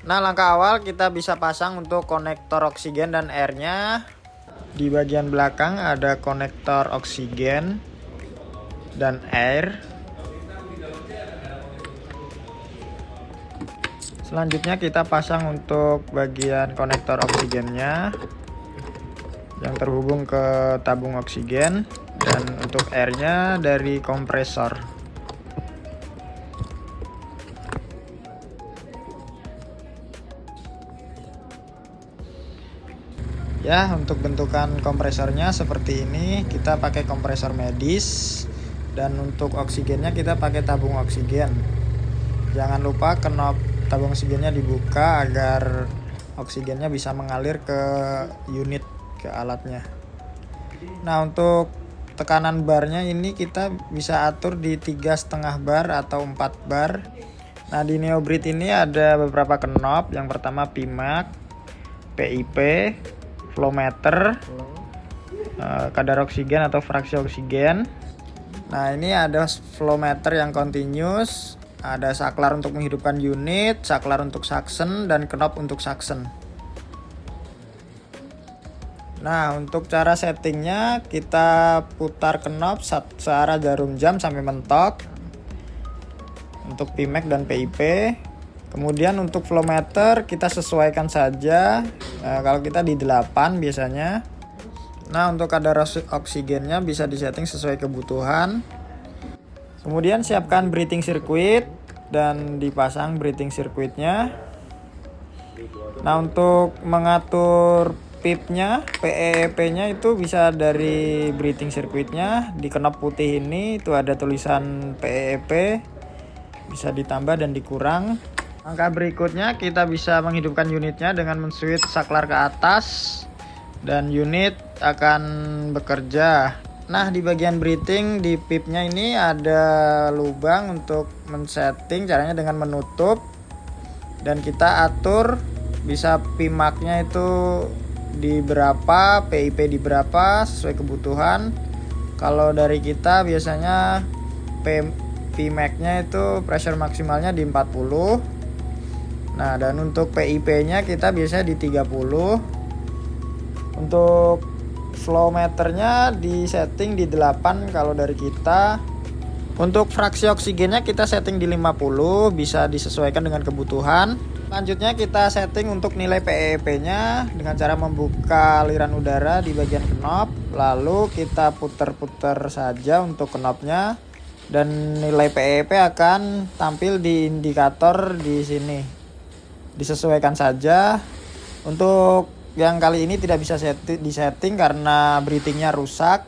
Nah, langkah awal kita bisa pasang untuk konektor oksigen dan airnya. Di bagian belakang ada konektor oksigen dan air. Selanjutnya kita pasang untuk bagian konektor oksigennya yang terhubung ke tabung oksigen, dan untuk airnya dari kompresor. Ya, untuk bentukan kompresornya seperti ini, kita pakai kompresor medis, dan untuk oksigennya kita pakai tabung oksigen. Jangan lupa knop tabung oksigennya dibuka agar oksigennya bisa mengalir ke unit, ke alatnya. Nah, untuk tekanan barnya ini kita bisa atur di 3,5 bar atau 4 bar. Nah, di NeoBreed ini ada beberapa knob. Yang pertama PIMAX, PIP, flow meter, kadar oksigen atau fraksi oksigen. Nah, ini ada flow meter yang continuous, ada saklar untuk menghidupkan unit, saklar untuk suction, dan knob untuk suction. Nah, untuk cara settingnya kita putar knob searah jarum jam sampai mentok untuk PIMAX dan PIP. Kemudian untuk flow meter kita sesuaikan saja, kalau kita di 8 biasanya. Nah, untuk kadar oksigennya bisa disetting sesuai kebutuhan. Kemudian siapkan breathing circuit dan dipasang breathing circuitnya. Nah, untuk mengatur pipnya, PEEP-nya itu bisa dari breathing circuitnya. Di knob putih ini itu ada tulisan PEEP, bisa ditambah dan dikurang. Langkah berikutnya kita bisa menghidupkan unitnya dengan men-switch saklar ke atas, dan unit akan bekerja. Nah, di bagian breathing di pipnya ini ada lubang untuk men-setting, caranya dengan menutup, dan kita atur bisa PIMAX-nya itu di berapa, PIP di berapa sesuai kebutuhan. Kalau dari kita biasanya PIMAX-nya itu pressure maksimalnya di 40. Nah, dan untuk PIP-nya kita biasanya di 30. Untuk flow meternya di setting di 8 kalau dari kita. Untuk fraksi oksigennya kita setting di 50, bisa disesuaikan dengan kebutuhan. Selanjutnya kita setting untuk nilai PEP-nya dengan cara membuka aliran udara di bagian knob, lalu kita putar-putar saja untuk knobnya, dan nilai PEP akan tampil di indikator di sini. Disesuaikan saja. Untuk yang kali ini tidak bisa disetting karena breathingnya rusak.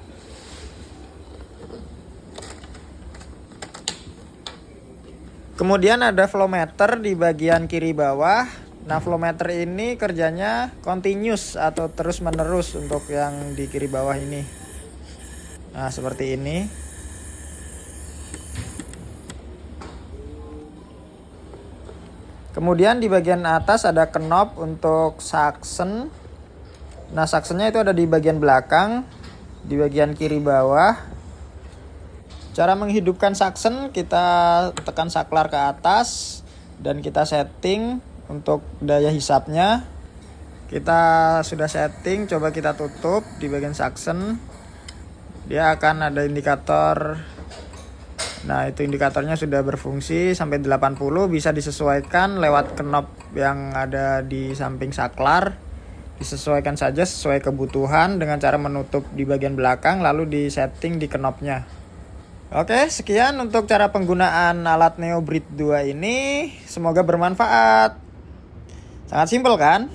Kemudian ada flow meter di bagian kiri bawah. Nah, flow meter ini kerjanya continuous atau terus menerus untuk yang di kiri bawah ini. Nah, seperti ini. Kemudian di bagian atas ada knob untuk suction. Nah, suctionnya itu ada di bagian belakang, di bagian kiri bawah. Cara menghidupkan suction, kita tekan saklar ke atas dan kita setting untuk daya hisapnya. Kita sudah setting, coba kita tutup di bagian suction. Dia akan ada indikator. Nah, itu indikatornya sudah berfungsi sampai 80, bisa disesuaikan lewat knob yang ada di samping saklar. Disesuaikan saja sesuai kebutuhan dengan cara menutup di bagian belakang lalu disetting di knobnya. Oke, sekian untuk cara penggunaan alat NeoBreed 2 ini. Semoga bermanfaat. Sangat simpel kan?